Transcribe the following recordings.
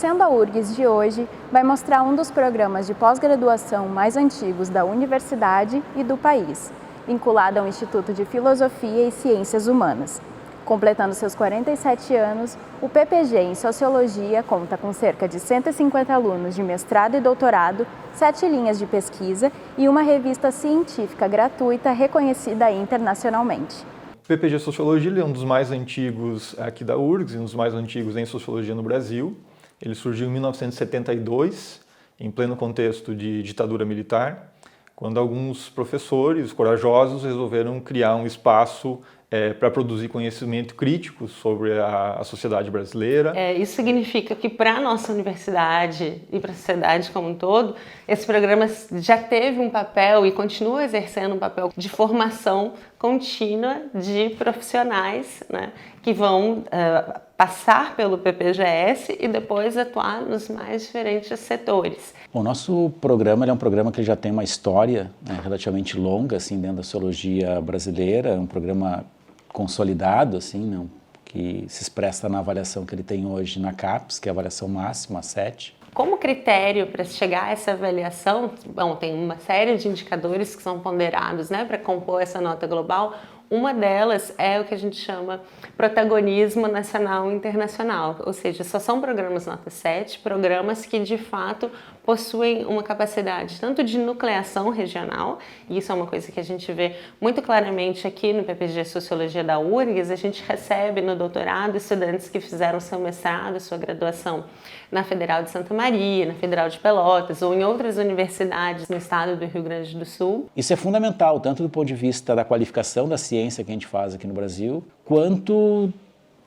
Conhecendo a URGS de hoje vai mostrar um dos programas de pós-graduação mais antigos da universidade e do país, vinculado ao Instituto de Filosofia e Ciências Humanas. Completando seus 47 anos, o PPG em Sociologia conta com cerca de 150 alunos de mestrado e doutorado, 7 linhas de pesquisa e uma revista científica gratuita reconhecida internacionalmente. O PPG Sociologia é um dos mais antigos aqui da URGS e um dos mais antigos em Sociologia no Brasil. Ele surgiu em 1972, em pleno contexto de ditadura militar, quando alguns professores corajosos resolveram criar um espaço para produzir conhecimento crítico sobre a sociedade brasileira. Isso significa que para a nossa universidade e para a sociedade como um todo, esse programa já teve um papel e continua exercendo um papel de formação contínua de profissionais, né, que vão passar pelo PPGS e depois atuar nos mais diferentes setores. O nosso programa é um programa que já tem uma história, né, relativamente longa assim, dentro da sociologia brasileira, é um programa consolidado, assim, não, que se expressa na avaliação que ele tem hoje na CAPES, que é a avaliação máxima, 7. Como critério para chegar a essa avaliação, bom, tem uma série de indicadores que são ponderados, né, para compor essa nota global. Uma delas é o que a gente chama protagonismo nacional e internacional, ou seja, só são programas nota 7, programas que de fato possuem uma capacidade tanto de nucleação regional, e isso é uma coisa que a gente vê muito claramente aqui no PPG Sociologia da URGS. A gente recebe no doutorado estudantes que fizeram seu mestrado, sua graduação na Federal de Santa Maria, na Federal de Pelotas ou em outras universidades no estado do Rio Grande do Sul. Isso é fundamental, tanto do ponto de vista da qualificação da ciência que a gente faz aqui no Brasil, quanto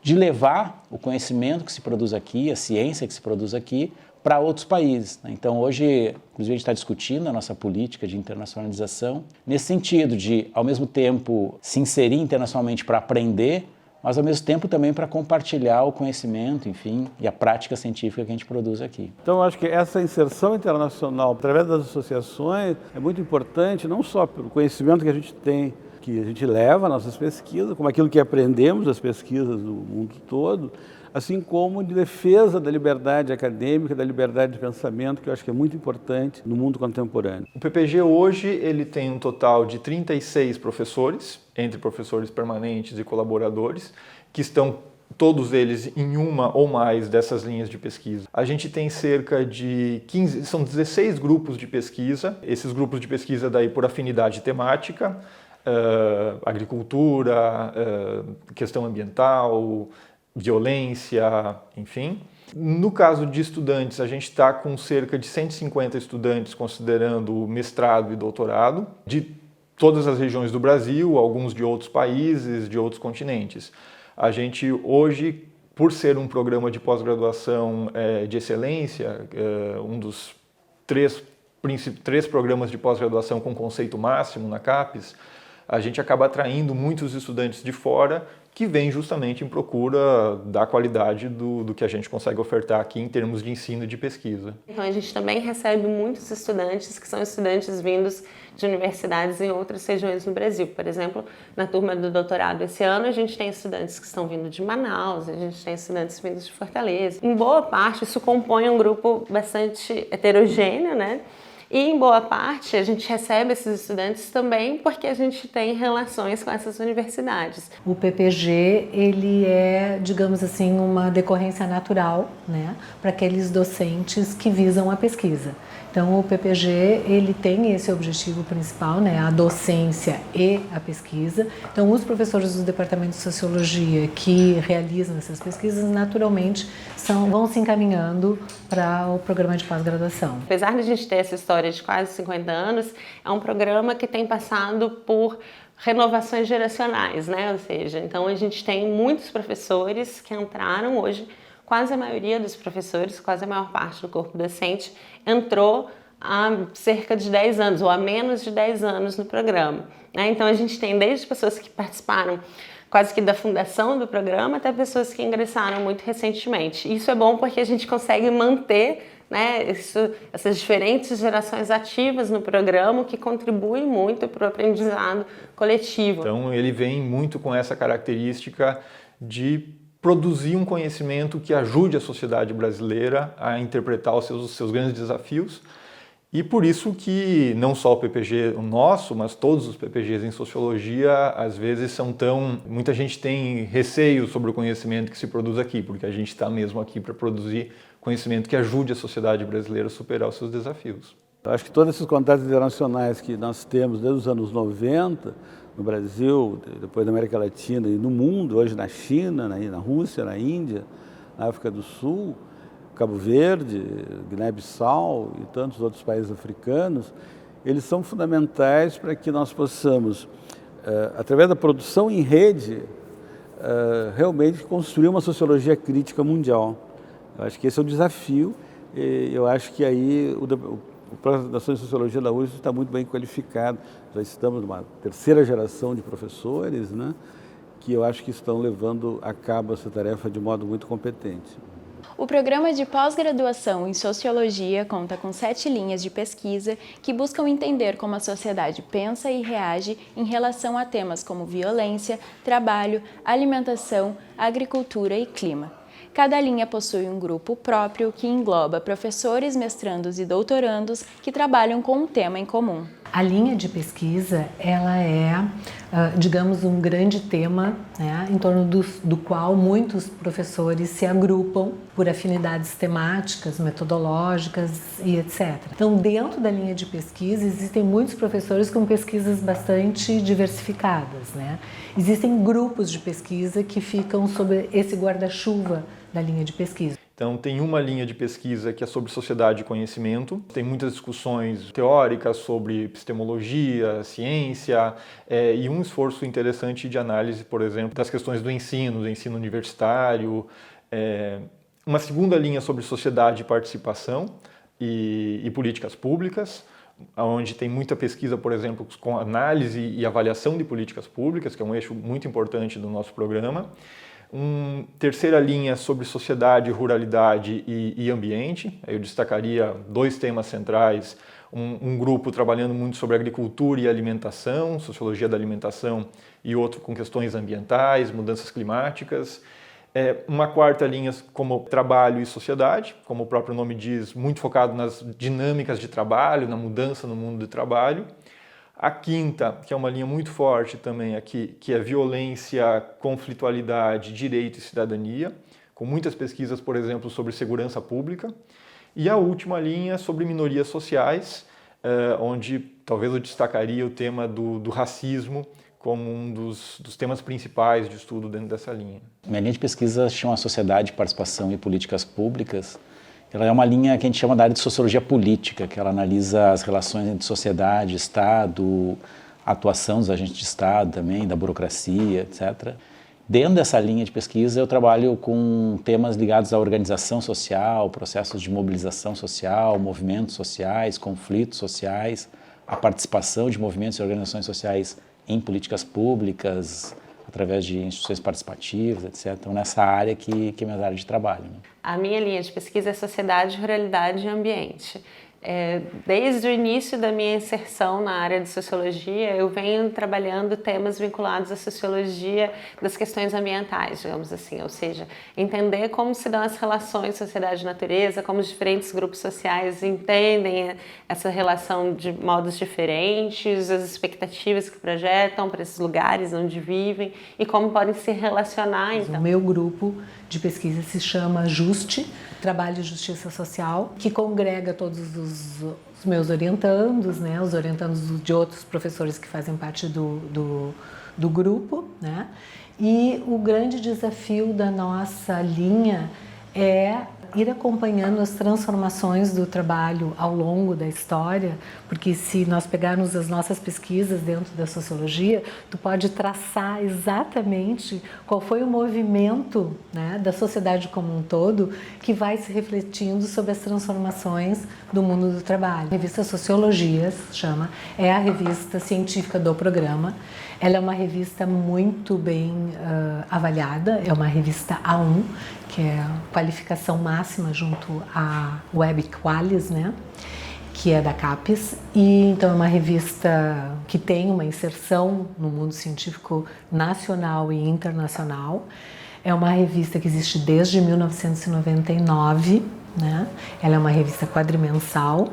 de levar o conhecimento que se produz aqui, a ciência que se produz aqui, para outros países. Então hoje, inclusive, a gente está discutindo a nossa política de internacionalização, nesse sentido de, ao mesmo tempo, se inserir internacionalmente para aprender, mas ao mesmo tempo também para compartilhar o conhecimento, enfim, e a prática científica que a gente produz aqui. Então, eu acho que essa inserção internacional, através das associações, é muito importante, não só pelo conhecimento que a gente tem, que a gente leva nas nossas pesquisas, como aquilo que aprendemos das pesquisas do mundo todo, assim como de defesa da liberdade acadêmica, da liberdade de pensamento, que eu acho que é muito importante no mundo contemporâneo. O PPG hoje ele tem um total de 36 professores, entre professores permanentes e colaboradores, que estão todos eles em uma ou mais dessas linhas de pesquisa. A gente tem cerca de 15, são 16 grupos de pesquisa, esses grupos de pesquisa daí por afinidade temática, agricultura, questão ambiental, violência, enfim. No caso de estudantes, a gente está com cerca de 150 estudantes considerando mestrado e doutorado, de todas as regiões do Brasil, alguns de outros países, de outros continentes. A gente hoje, por ser um programa de pós-graduação de excelência, um dos três programas de pós-graduação com conceito máximo na CAPES, a gente acaba atraindo muitos estudantes de fora que vêm justamente em procura da qualidade do que a gente consegue ofertar aqui em termos de ensino e de pesquisa. Então a gente também recebe muitos estudantes que são estudantes vindos de universidades em outras regiões do Brasil. Por exemplo, na turma do doutorado esse ano a gente tem estudantes que estão vindo de Manaus, a gente tem estudantes vindos de Fortaleza. Em boa parte isso compõe um grupo bastante heterogêneo, né? E em boa parte a gente recebe esses estudantes também porque a gente tem relações com essas universidades. O PPG, ele é, digamos assim, uma decorrência natural, né, para aqueles docentes que visam a pesquisa. Então o PPG, ele tem esse objetivo principal, né, a docência e a pesquisa. Então os professores do departamento de sociologia que realizam essas pesquisas, naturalmente, vão se encaminhando para o programa de pós-graduação. Apesar de a gente ter essa história de quase 50 anos, é um programa que tem passado por renovações geracionais, né? Ou seja, então a gente tem muitos professores que entraram hoje, quase a maioria dos professores, quase a maior parte do corpo docente, entrou há cerca de 10 anos, ou há menos de 10 anos no programa, né? Então a gente tem desde pessoas que participaram quase que da fundação do programa até pessoas que ingressaram muito recentemente. Isso é bom porque a gente consegue manter, né, essas diferentes gerações ativas no programa, que contribuem muito para o aprendizado coletivo. Então ele vem muito com essa característica de produzir um conhecimento que ajude a sociedade brasileira a interpretar os seus grandes desafios. E por isso que não só o PPG o nosso, mas todos os PPGs em sociologia, às vezes muita gente tem receio sobre o conhecimento que se produz aqui, porque a gente está mesmo aqui para produzir conhecimento que ajude a sociedade brasileira a superar os seus desafios. Eu acho que todos esses contatos internacionais que nós temos desde os anos 90, no Brasil, depois na América Latina e no mundo, hoje na China, na Rússia, na Índia, na África do Sul, Cabo Verde, Guiné-Bissau e tantos outros países africanos, eles são fundamentais para que nós possamos, através da produção em rede, realmente construir uma sociologia crítica mundial. Eu acho que esse é o desafio e eu acho que aí o Programa de Sociologia da USP está muito bem qualificado. Já estamos numa terceira geração de professores, né, que eu acho que estão levando a cabo essa tarefa de modo muito competente. O programa de pós-graduação em Sociologia conta com 7 linhas de pesquisa que buscam entender como a sociedade pensa e reage em relação a temas como violência, trabalho, alimentação, agricultura e clima. Cada linha possui um grupo próprio que engloba professores, mestrandos e doutorandos que trabalham com um tema em comum. A linha de pesquisa, ela é, digamos, um grande tema, né, em torno do qual muitos professores se agrupam por afinidades temáticas, metodológicas e etc. Então, dentro da linha de pesquisa, existem muitos professores com pesquisas bastante diversificadas, né? Existem grupos de pesquisa que ficam sob esse guarda-chuva da linha de pesquisa. Então, tem uma linha de pesquisa que é sobre sociedade e conhecimento. Tem muitas discussões teóricas sobre epistemologia, ciência e um esforço interessante de análise, por exemplo, das questões do ensino universitário. Uma segunda linha sobre sociedade e participação e políticas públicas, onde tem muita pesquisa, por exemplo, com análise e avaliação de políticas públicas, que é um eixo muito importante do nosso programa. Terceira linha sobre sociedade, ruralidade e ambiente. Eu destacaria 2 temas centrais, um grupo trabalhando muito sobre agricultura e alimentação, sociologia da alimentação, e outro com questões ambientais, mudanças climáticas. Uma quarta linha como trabalho e sociedade, como o próprio nome diz, muito focado nas dinâmicas de trabalho, na mudança no mundo do trabalho. A quinta, que é uma linha muito forte também aqui, que é violência, conflitualidade, direito e cidadania, com muitas pesquisas, por exemplo, sobre segurança pública. E a última linha sobre minorias sociais, onde talvez eu destacaria o tema do racismo como um dos temas principais de estudo dentro dessa linha. Minha linha de pesquisa chama Sociedade, Participação e Políticas Públicas. Ela é uma linha que a gente chama da área de sociologia política, que ela analisa as relações entre sociedade, Estado, a atuação dos agentes de Estado também, da burocracia, etc. Dentro dessa linha de pesquisa eu trabalho com temas ligados à organização social, processos de mobilização social, movimentos sociais, conflitos sociais, a participação de movimentos e organizações sociais em políticas públicas, através de instituições participativas, etc. Então, nessa área que é a minha área de trabalho. Né? A minha linha de pesquisa é sociedade, ruralidade e ambiente. Desde o início da minha inserção na área de sociologia, eu venho trabalhando temas vinculados à sociologia das questões ambientais, digamos assim, ou seja, entender como se dão as relações sociedade e natureza, como os diferentes grupos sociais entendem essa relação de modos diferentes, as expectativas que projetam para esses lugares onde vivem e como podem se relacionar. Então. O meu grupo de pesquisa se chama JUST, Trabalho e Justiça Social, que congrega todos os meus orientandos, né, os orientandos de outros professores que fazem parte do grupo, né? E o grande desafio da nossa linha é ir acompanhando as transformações do trabalho ao longo da história, porque se nós pegarmos as nossas pesquisas dentro da sociologia, tu pode traçar exatamente qual foi o movimento, né, da sociedade como um todo que vai se refletindo sobre as transformações do mundo do trabalho. A revista Sociologias, chama, é a revista científica do programa. Ela é uma revista muito bem avaliada, é uma revista A1, que é a qualificação máxima junto à Web Qualis, né? Que é da CAPES, e então é uma revista que tem uma inserção no mundo científico nacional e internacional. É uma revista que existe desde 1999, né? Ela é uma revista quadrimensal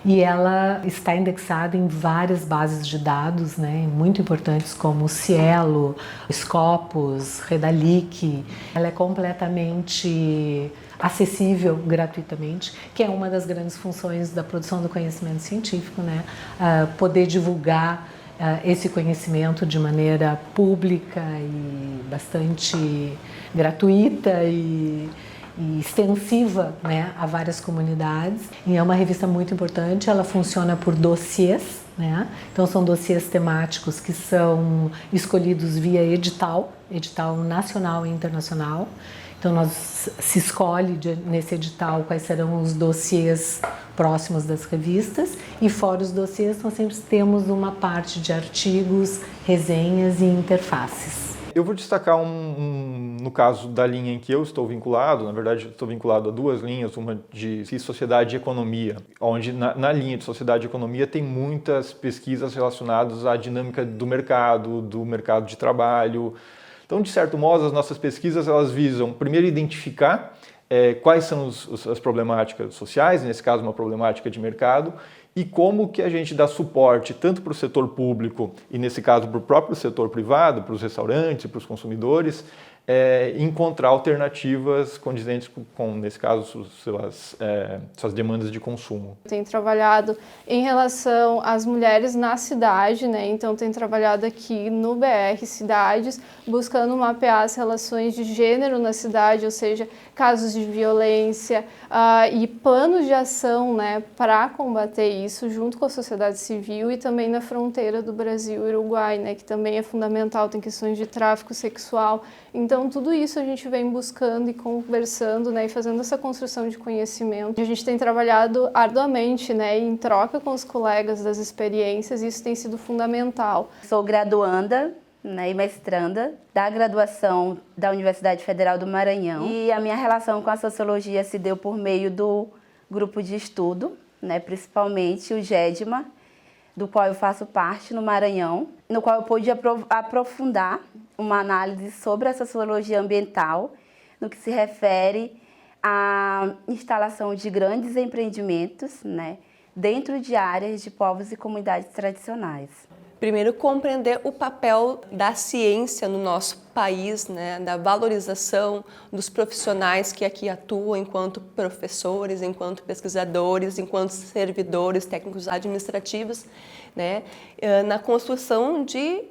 e ela está indexada em várias bases de dados, né, muito importantes como o Cielo, Scopus, Redalic. Ela é completamente acessível gratuitamente, que é uma das grandes funções da produção do conhecimento científico, né? Poder divulgar esse conhecimento de maneira pública e bastante gratuita e extensiva, né, a várias comunidades. E é uma revista muito importante, ela funciona por dossiês, né? Então são dossiês temáticos que são escolhidos via edital nacional e internacional. Então se escolhe nesse edital quais serão os dossiês próximos das revistas e fora os dossiês nós sempre temos uma parte de artigos, resenhas e interfaces. Eu vou destacar no caso da linha em que eu estou vinculado, na verdade estou vinculado a duas linhas, uma de sociedade e economia, onde na linha de sociedade e economia tem muitas pesquisas relacionadas à dinâmica do mercado de trabalho. Então, de certo modo, as nossas pesquisas elas visam primeiro identificar quais são as problemáticas sociais, nesse caso uma problemática de mercado, e como que a gente dá suporte tanto para o setor público e, nesse caso, para o próprio setor privado, para os restaurantes, para os consumidores, encontrar alternativas condizentes com, nesse caso, suas demandas de consumo. Tenho trabalhado em relação às mulheres na cidade, né? Então tenho trabalhado aqui no BR Cidades, buscando mapear as relações de gênero na cidade, ou seja, casos de violência e planos de ação, né, para combater isso junto com a sociedade civil e também na fronteira do Brasil e Uruguai, né, que também é fundamental, tem questões de tráfico sexual. Então, tudo isso a gente vem buscando e conversando, né, e fazendo essa construção de conhecimento. A gente tem trabalhado arduamente, né, em troca com os colegas das experiências, e isso tem sido fundamental. Sou graduanda, né, e mestranda da graduação da Universidade Federal do Maranhão. E a minha relação com a sociologia se deu por meio do grupo de estudo, né, principalmente o GEDMA, do qual eu faço parte no Maranhão, no qual eu pude aprofundar uma análise sobre a sociologia ambiental, no que se refere à instalação de grandes empreendimentos, né, dentro de áreas de povos e comunidades tradicionais. Primeiro, compreender o papel da ciência no nosso país, né, da valorização dos profissionais que aqui atuam enquanto professores, enquanto pesquisadores, enquanto servidores técnicos administrativos, né, na construção de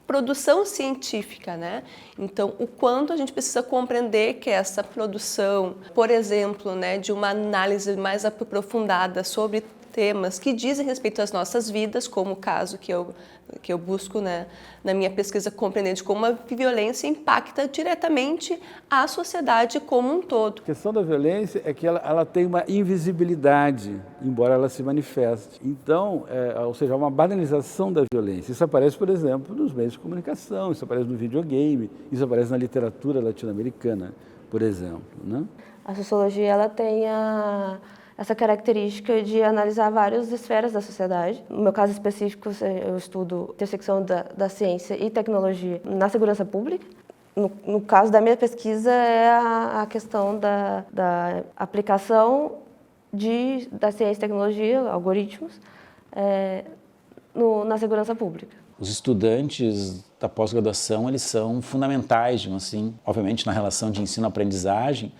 produção científica, né? Então, o quanto a gente precisa compreender que essa produção, por exemplo, né, de uma análise mais aprofundada sobre temas que dizem respeito às nossas vidas, como o caso que eu busco, né, na minha pesquisa, compreender de como a violência impacta diretamente a sociedade como um todo. A questão da violência é que ela tem uma invisibilidade, embora ela se manifeste. Então, ou seja, uma banalização da violência. Isso aparece, por exemplo, nos meios de comunicação, isso aparece no videogame, isso aparece na literatura latino-americana, por exemplo, né? A sociologia ela tem essa característica de analisar várias esferas da sociedade. No meu caso específico, eu estudo a intersecção da ciência e tecnologia na segurança pública. No caso da minha pesquisa, é a questão da aplicação da ciência e tecnologia, algoritmos, na segurança pública. Os estudantes da pós-graduação, eles são fundamentais, digamos assim, obviamente na relação de ensino-aprendizagem,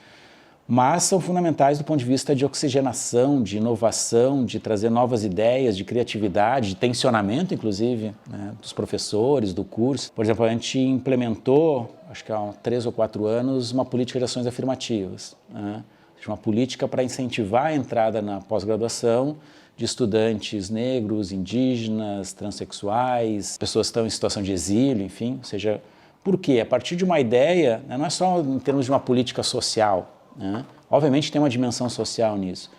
mas são fundamentais do ponto de vista de oxigenação, de inovação, de trazer novas ideias, de criatividade, de tensionamento, inclusive, né, dos professores, do curso. Por exemplo, a gente implementou, acho que há 3 ou 4 anos, uma política de ações afirmativas, né? Uma política para incentivar a entrada na pós-graduação de estudantes negros, indígenas, transexuais, pessoas que estão em situação de exílio, enfim. Ou seja, por quê? A partir de uma ideia, né, não é só em termos de uma política social, né? Obviamente tem uma dimensão social nisso,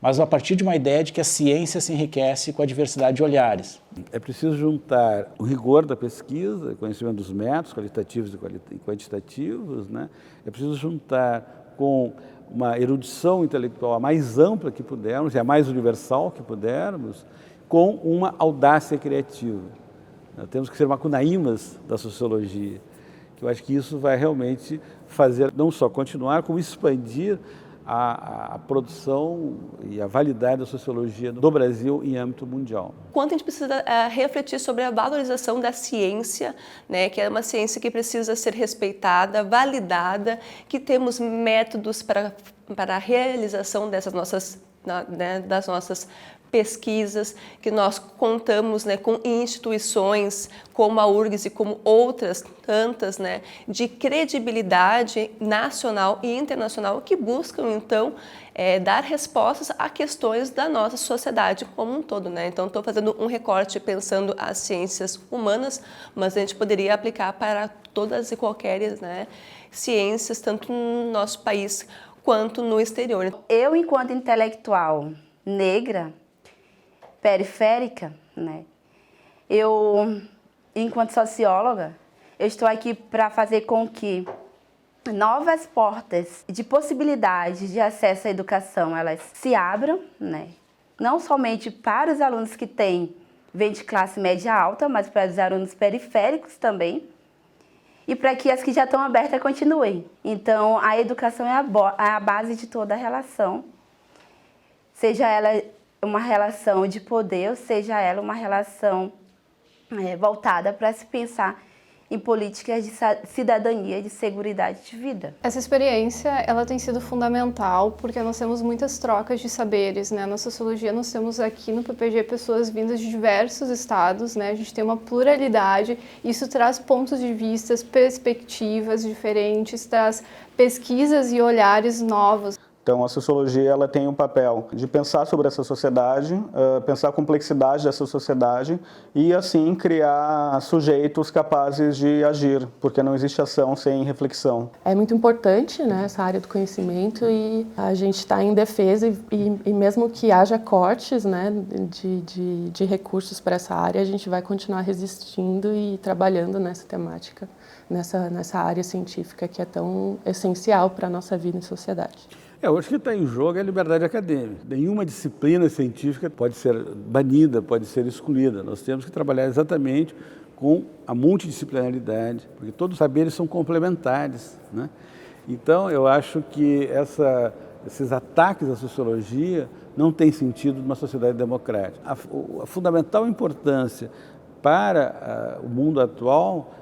mas a partir de uma ideia de que a ciência se enriquece com a diversidade de olhares. É preciso juntar o rigor da pesquisa, conhecimento dos métodos qualitativos e quantitativos, né? É preciso juntar com uma erudição intelectual a mais ampla que pudermos, e a mais universal que pudermos, com uma audácia criativa. Nós temos que ser macunaímas da sociologia, que eu acho que isso vai realmente fazer não só continuar, como expandir a produção e a validade da sociologia do Brasil em âmbito mundial. Quanto a gente precisa refletir sobre a valorização da ciência, né, que é uma ciência que precisa ser respeitada, validada, que temos métodos para a realização dessas nossas, né, das nossas pesquisas, que nós contamos, né, com instituições como a URGS e como outras tantas, né, de credibilidade nacional e internacional que buscam, então, dar respostas a questões da nossa sociedade como um todo, né? Então, estou fazendo um recorte pensando as ciências humanas, mas a gente poderia aplicar para todas e qualquer, né, ciências, tanto no nosso país quanto no exterior. Eu, enquanto intelectual negra, periférica, né? Eu, enquanto socióloga, eu estou aqui para fazer com que novas portas de possibilidades de acesso à educação, elas se abram, né? Não somente para os alunos que vêm de classe média alta, mas para os alunos periféricos também, e para que as que já estão abertas continuem. Então, a educação é a base de toda a relação, seja ela uma relação de poder, ou seja ela uma relação voltada para se pensar em políticas de cidadania, de seguridade de vida. Essa experiência, ela tem sido fundamental porque nós temos muitas trocas de saberes, né? Na sociologia nós temos aqui no PPG pessoas vindas de diversos estados, né? A gente tem uma pluralidade, isso traz pontos de vista, perspectivas diferentes, traz pesquisas e olhares novos. Então, a sociologia ela tem um papel de pensar sobre essa sociedade, pensar a complexidade dessa sociedade e, assim, criar sujeitos capazes de agir, porque não existe ação sem reflexão. É muito importante, né, essa área do conhecimento e a gente está em defesa e mesmo que haja cortes, né, de recursos para essa área, a gente vai continuar resistindo e trabalhando nessa temática, nessa área científica que é tão essencial para a nossa vida em sociedade. Hoje o que está em jogo é a liberdade acadêmica. Nenhuma disciplina científica pode ser banida, pode ser excluída. Nós temos que trabalhar exatamente com a multidisciplinaridade, porque todos os saberes são complementares, né? Então, eu acho que esses ataques à sociologia não têm sentido numa sociedade democrática. A fundamental importância para o mundo atual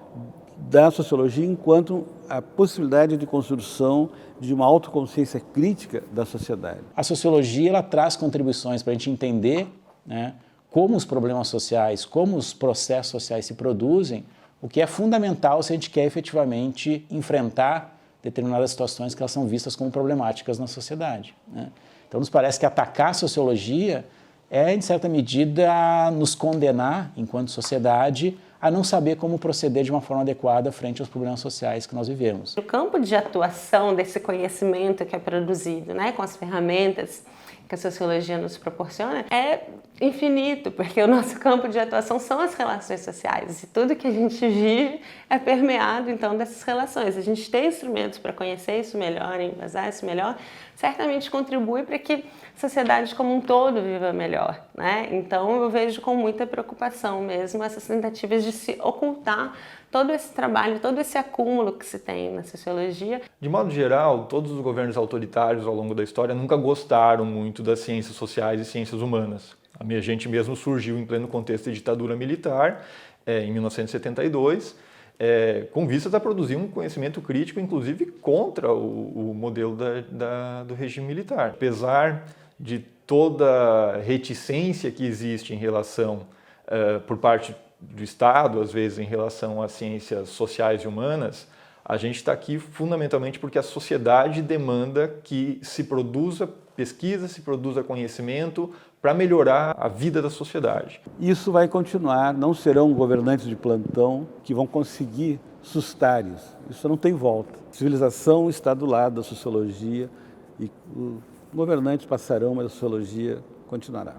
da sociologia enquanto a possibilidade de construção de uma autoconsciência crítica da sociedade. A sociologia ela traz contribuições para a gente entender, né, como os problemas sociais, como os processos sociais se produzem, o que é fundamental se a gente quer efetivamente enfrentar determinadas situações que elas são vistas como problemáticas na sociedade, né? Então, nos parece que atacar a sociologia é, em certa medida, nos condenar, enquanto sociedade, a não saber como proceder de uma forma adequada frente aos problemas sociais que nós vivemos. O campo de atuação desse conhecimento que é produzido, né, com as ferramentas que a sociologia nos proporciona, é infinito, porque o nosso campo de atuação são as relações sociais e tudo que a gente vive é permeado, então, dessas relações. A gente tem instrumentos para conhecer isso melhor, embasar isso melhor, certamente contribui para que a sociedade como um todo viva melhor, né? Então, eu vejo com muita preocupação mesmo essas tentativas de se ocultar todo esse trabalho, todo esse acúmulo que se tem na sociologia. De modo geral, todos os governos autoritários ao longo da história nunca gostaram muito das ciências sociais e ciências humanas. A gente mesmo surgiu em pleno contexto de ditadura militar, em 1972, com vistas a produzir um conhecimento crítico, inclusive contra o modelo do regime militar. Apesar de toda reticência que existe em relação, por parte do Estado, às vezes em relação às ciências sociais e humanas, a gente está aqui fundamentalmente porque a sociedade demanda que se produza pesquisa, se produza conhecimento para melhorar a vida da sociedade. Isso vai continuar, não serão governantes de plantão que vão conseguir sustar isso. Isso não tem volta. A civilização está do lado da sociologia e os governantes passarão, mas a sociologia continuará.